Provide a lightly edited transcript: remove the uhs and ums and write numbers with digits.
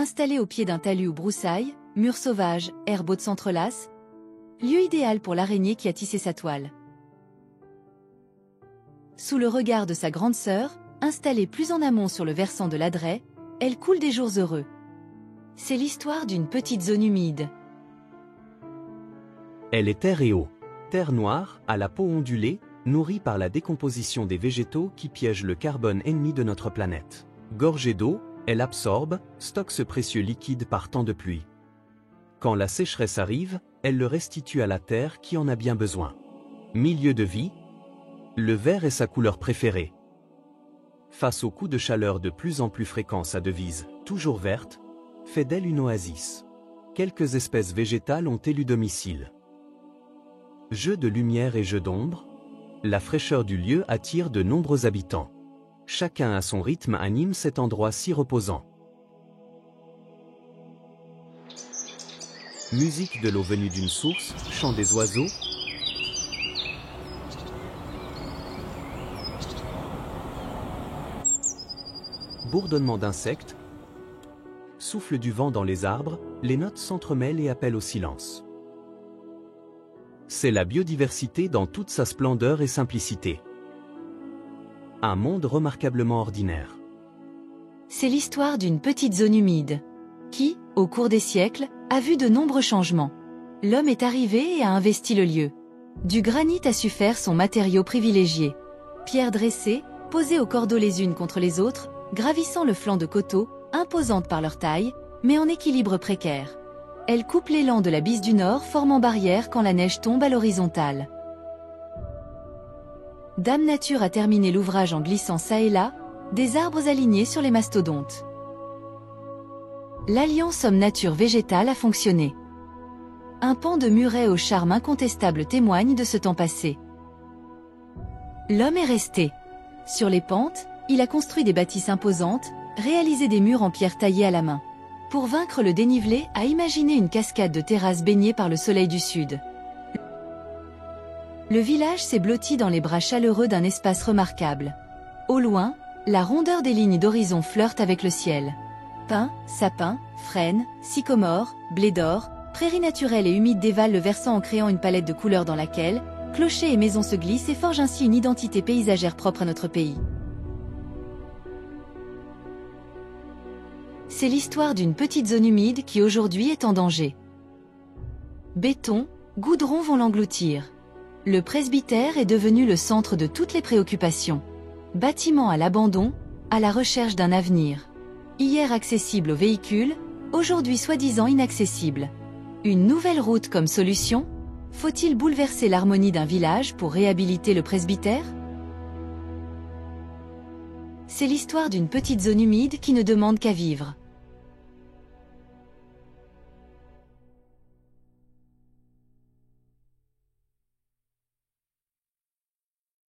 Installé au pied d'un talus ou broussailles, murs sauvages, herbeaux s'entrelacent, lieu idéal pour l'araignée qui a tissé sa toile. Sous le regard de sa grande sœur, installée plus en amont sur le versant de l'Adret, elle coule des jours heureux. C'est l'histoire d'une petite zone humide. Elle est terre et eau. Terre noire, à la peau ondulée, nourrie par la décomposition des végétaux qui piègent le carbone ennemi de notre planète. Gorgée d'eau, elle absorbe, stocke ce précieux liquide par temps de pluie. Quand la sécheresse arrive, elle le restitue à la terre qui en a bien besoin. Milieu de vie, le vert est sa couleur préférée. Face aux coups de chaleur de plus en plus fréquents, sa devise, toujours verte, fait d'elle une oasis. Quelques espèces végétales ont élu domicile. Jeu de lumière et jeu d'ombre, la fraîcheur du lieu attire de nombreux habitants. Chacun à son rythme anime cet endroit si reposant. Musique de l'eau venue d'une source, chant des oiseaux, bourdonnement d'insectes, souffle du vent dans les arbres, les notes s'entremêlent et appellent au silence. C'est la biodiversité dans toute sa splendeur et simplicité. Un monde remarquablement ordinaire. C'est l'histoire d'une petite zone humide, qui, au cours des siècles, a vu de nombreux changements. L'homme est arrivé et a investi le lieu. Du granit a su faire son matériau privilégié. Pierres dressées, posées au cordeau les unes contre les autres, gravissant le flanc de coteaux, imposantes par leur taille, mais en équilibre précaire. Elles coupent l'élan de la bise du nord formant barrière quand la neige tombe à l'horizontale. Dame Nature a terminé l'ouvrage en glissant çà et là, des arbres alignés sur les mastodontes. L'alliance homme-nature végétale a fonctionné. Un pan de muret au charme incontestable témoigne de ce temps passé. L'homme est resté. Sur les pentes, il a construit des bâtisses imposantes, réalisé des murs en pierre taillée à la main. Pour vaincre le dénivelé, a imaginé une cascade de terrasses baignées par le soleil du sud. Le village s'est blotti dans les bras chaleureux d'un espace remarquable. Au loin, la rondeur des lignes d'horizon flirte avec le ciel. Pins, sapins, frênes, sycomores, blé d'or, prairies naturelles et humides dévalent le versant en créant une palette de couleurs dans laquelle clochers et maisons se glissent et forgent ainsi une identité paysagère propre à notre pays. C'est l'histoire d'une petite zone humide qui aujourd'hui est en danger. Béton, goudron vont l'engloutir. Le presbytère est devenu le centre de toutes les préoccupations. Bâtiment à l'abandon, à la recherche d'un avenir. Hier accessible aux véhicules, aujourd'hui soi-disant inaccessible. Une nouvelle route comme solution? Faut-il bouleverser l'harmonie d'un village pour réhabiliter le presbytère? C'est l'histoire d'une petite zone humide qui ne demande qu'à vivre.